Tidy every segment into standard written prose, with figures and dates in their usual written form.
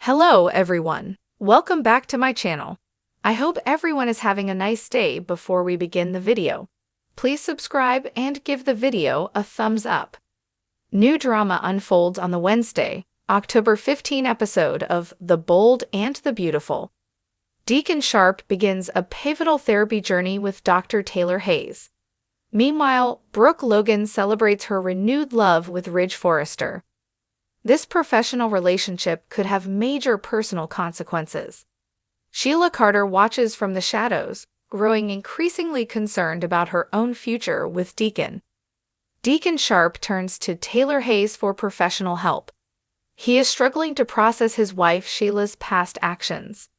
Hello, everyone. Welcome back to my channel. I hope everyone is having a nice day. Before we begin the video, please subscribe and give the video a thumbs up. New drama unfolds on the Wednesday, October 15 episode of The Bold and the Beautiful. Deacon Sharp begins a pivotal therapy journey with Dr. Taylor Hayes. Meanwhile, Brooke Logan celebrates her renewed love with Ridge Forrester. This professional relationship could have major personal consequences. Sheila Carter watches from the shadows, growing increasingly concerned about her own future with Deacon. Deacon Sharp turns to Taylor Hayes for professional help. He is struggling to process his wife Sheila's past actions.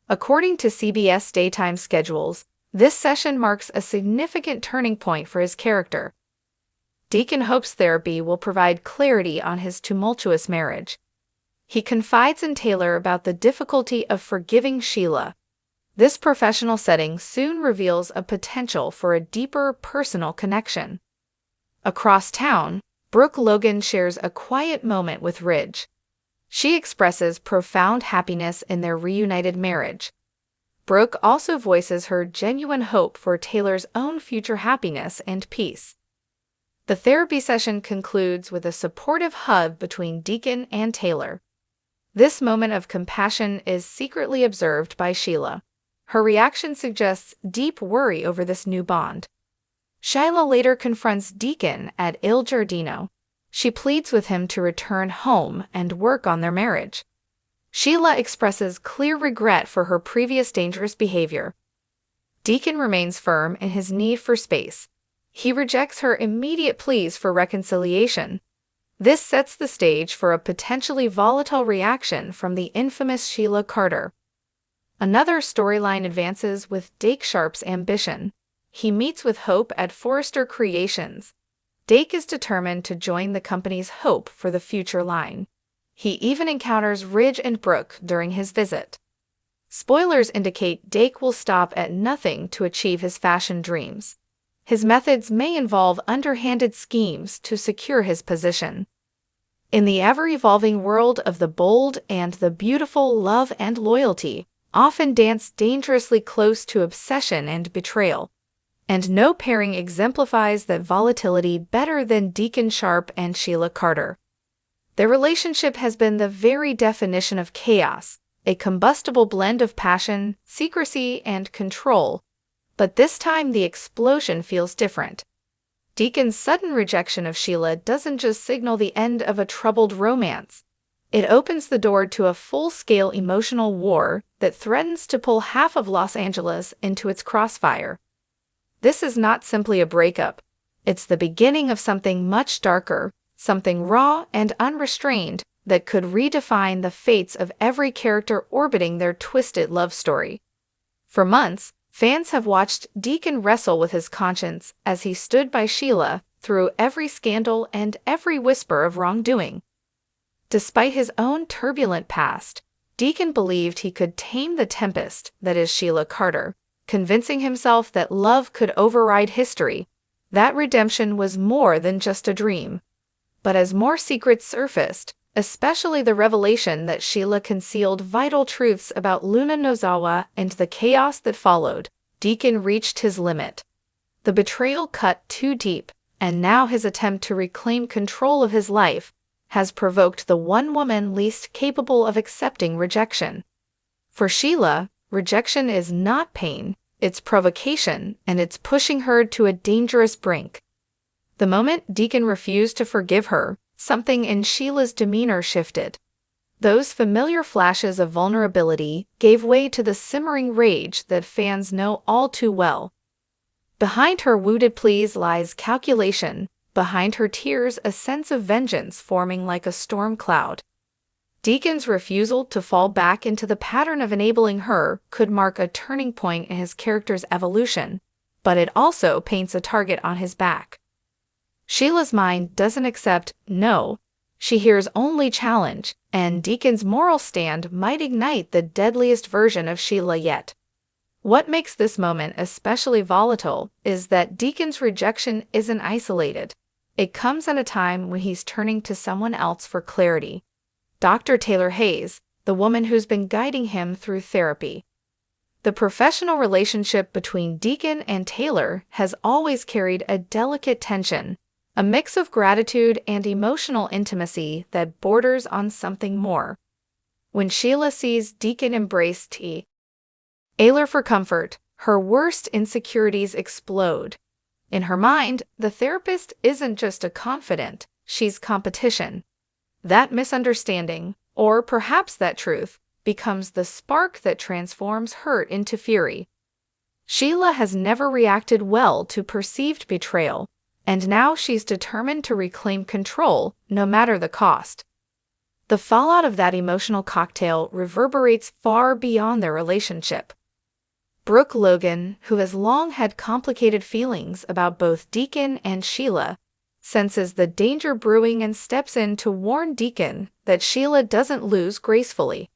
According to CBS daytime schedules, this session marks a significant turning point for his character. Deacon hopes therapy will provide clarity on his tumultuous marriage. He confides in Taylor about the difficulty of forgiving Sheila. This professional setting soon reveals a potential for a deeper personal connection. Across town, Brooke Logan shares a quiet moment with Ridge. She expresses profound happiness in their reunited marriage. Brooke also voices her genuine hope for Taylor's own future happiness and peace. The therapy session concludes with a supportive hug between Deacon and Taylor. This moment of compassion is secretly observed by Sheila. Her reaction suggests deep worry over this new bond. Sheila later confronts Deacon at Il Giardino. She pleads with him to return home and work on their marriage. Sheila expresses clear regret for her previous dangerous behavior. Deacon remains firm in his need for space. He rejects her immediate pleas for reconciliation. This sets the stage for a potentially volatile reaction from the infamous Sheila Carter. Another storyline advances with Dake Sharp's ambition. He meets with Hope at Forrester Creations. Dake is determined to join the company's Hope for the Future line. He even encounters Ridge and Brooke during his visit. Spoilers indicate Dake will stop at nothing to achieve his fashion dreams. His methods may involve underhanded schemes to secure his position. In the ever-evolving world of the bold and the beautiful, love and loyalty often dance dangerously close to obsession and betrayal. And no pairing exemplifies that volatility better than Deacon Sharp and Sheila Carter. Their relationship has been the very definition of chaos, a combustible blend of passion, secrecy, and control. But this time the explosion feels different. Deacon's sudden rejection of Sheila doesn't just signal the end of a troubled romance. It opens the door to a full-scale emotional war that threatens to pull half of Los Angeles into its crossfire. This is not simply a breakup. It's the beginning of something much darker, something raw and unrestrained that could redefine the fates of every character orbiting their twisted love story. For months, fans have watched Deacon wrestle with his conscience as he stood by Sheila through every scandal and every whisper of wrongdoing. Despite his own turbulent past, Deacon believed he could tame the tempest that is Sheila Carter, convincing himself that love could override history. That redemption was more than just a dream. But as more secrets surfaced, especially the revelation that Sheila concealed vital truths about Luna Nozawa and the chaos that followed, Deacon reached his limit. The betrayal cut too deep, and now his attempt to reclaim control of his life has provoked the one woman least capable of accepting rejection. For Sheila, rejection is not pain, it's provocation, and it's pushing her to a dangerous brink. The moment Deacon refused to forgive her, something in Sheila's demeanor shifted. Those familiar flashes of vulnerability gave way to the simmering rage that fans know all too well. Behind her wounded pleas lies calculation, behind her tears a sense of vengeance forming like a storm cloud. Deacon's refusal to fall back into the pattern of enabling her could mark a turning point in his character's evolution, but it also paints a target on his back. Sheila's mind doesn't accept no. She hears only challenge, and Deacon's moral stand might ignite the deadliest version of Sheila yet. What makes this moment especially volatile is that Deacon's rejection isn't isolated. It comes at a time when he's turning to someone else for clarity. Dr. Taylor Hayes, the woman who's been guiding him through therapy. The professional relationship between Deacon and Taylor has always carried a delicate tension, a mix of gratitude and emotional intimacy that borders on something more. When Sheila sees Deacon embrace Taylor for comfort, her worst insecurities explode. In her mind, the therapist isn't just a confidant, she's competition. That misunderstanding, or perhaps that truth, becomes the spark that transforms hurt into fury. Sheila has never reacted well to perceived betrayal, and now she's determined to reclaim control, no matter the cost. The fallout of that emotional cocktail reverberates far beyond their relationship. Brooke Logan, who has long had complicated feelings about both Deacon and Sheila, senses the danger brewing and steps in to warn Deacon that Sheila doesn't lose gracefully.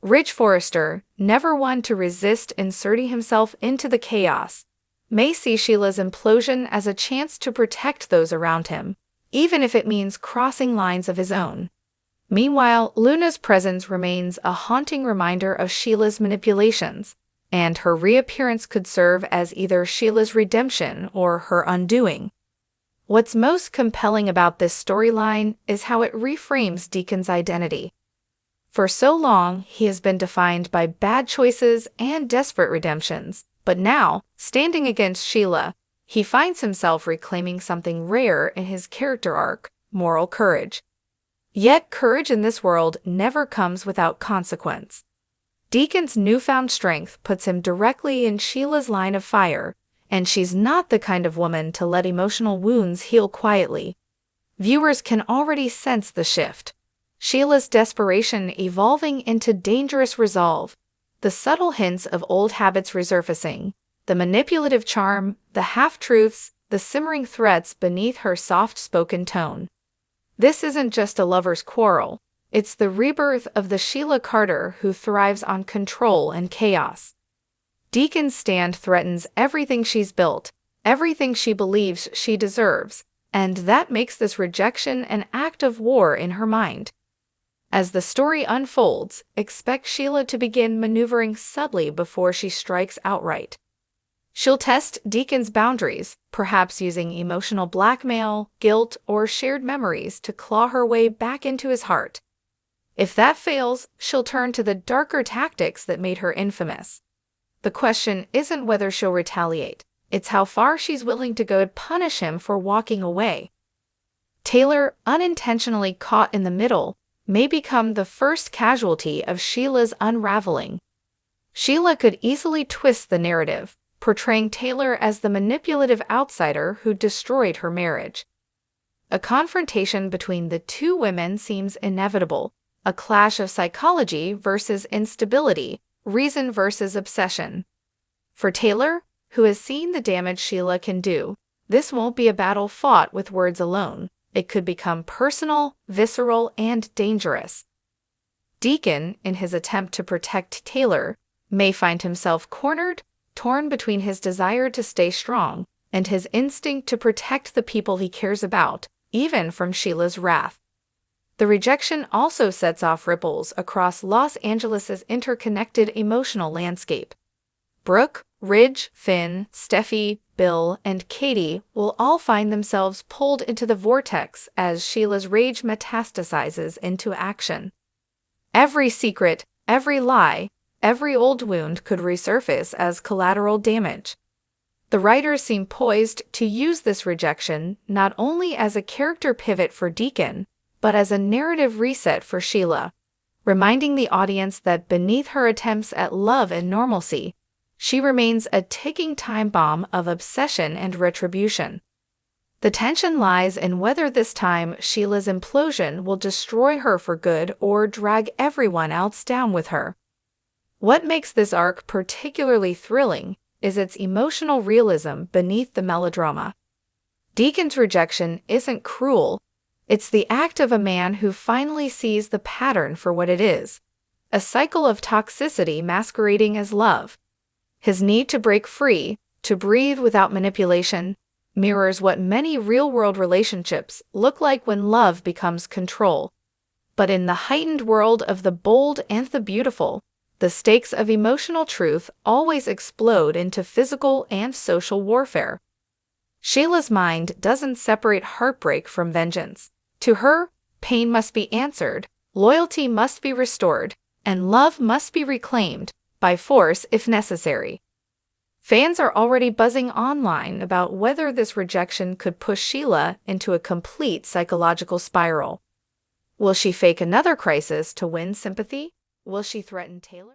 Ridge Forrester, never one to resist inserting himself into the chaos, may see Sheila's implosion as a chance to protect those around him, even if it means crossing lines of his own. Meanwhile, Luna's presence remains a haunting reminder of Sheila's manipulations, and her reappearance could serve as either Sheila's redemption or her undoing. What's most compelling about this storyline is how it reframes Deacon's identity. For so long, he has been defined by bad choices and desperate redemptions, but now, standing against Sheila, he finds himself reclaiming something rare in his character arc: moral courage. Yet courage in this world never comes without consequence. Deacon's newfound strength puts him directly in Sheila's line of fire, and she's not the kind of woman to let emotional wounds heal quietly. Viewers can already sense the shift. Sheila's desperation evolving into dangerous resolve, the subtle hints of old habits resurfacing, the manipulative charm, the half-truths, the simmering threats beneath her soft-spoken tone. This isn't just a lover's quarrel. It's the rebirth of the Sheila Carter who thrives on control and chaos. Deacon's stand threatens everything she's built, everything she believes she deserves, and that makes this rejection an act of war in her mind. As the story unfolds, expect Sheila to begin maneuvering subtly before she strikes outright. She'll test Deacon's boundaries, perhaps using emotional blackmail, guilt, or shared memories to claw her way back into his heart. If that fails, she'll turn to the darker tactics that made her infamous. The question isn't whether she'll retaliate, it's how far she's willing to go to punish him for walking away. Taylor, unintentionally caught in the middle, may become the first casualty of Sheila's unraveling. Sheila could easily twist the narrative, portraying Taylor as the manipulative outsider who destroyed her marriage. A confrontation between the two women seems inevitable, a clash of psychology versus instability, reason versus obsession. For Taylor, who has seen the damage Sheila can do, this won't be a battle fought with words alone. It could become personal, visceral, and dangerous. Deacon, in his attempt to protect Taylor, may find himself cornered, torn between his desire to stay strong and his instinct to protect the people he cares about, even from Sheila's wrath. The rejection also sets off ripples across Los Angeles' interconnected emotional landscape. Brooke, Ridge, Finn, Steffi, Bill, and Katie will all find themselves pulled into the vortex as Sheila's rage metastasizes into action. Every secret, every lie, every old wound could resurface as collateral damage. The writers seem poised to use this rejection not only as a character pivot for Deacon, but as a narrative reset for Sheila, reminding the audience that beneath her attempts at love and normalcy, she remains a ticking time bomb of obsession and retribution. The tension lies in whether this time Sheila's implosion will destroy her for good or drag everyone else down with her. What makes this arc particularly thrilling is its emotional realism beneath the melodrama. Deacon's rejection isn't cruel. It's the act of a man who finally sees the pattern for what it is, a cycle of toxicity masquerading as love. His need to break free, to breathe without manipulation, mirrors what many real-world relationships look like when love becomes control. But in the heightened world of the bold and the beautiful, the stakes of emotional truth always explode into physical and social warfare. Sheila's mind doesn't separate heartbreak from vengeance. To her, pain must be answered, loyalty must be restored, and love must be reclaimed, by force if necessary. Fans are already buzzing online about whether this rejection could push Sheila into a complete psychological spiral. Will she fake another crisis to win sympathy? Will she threaten Taylor?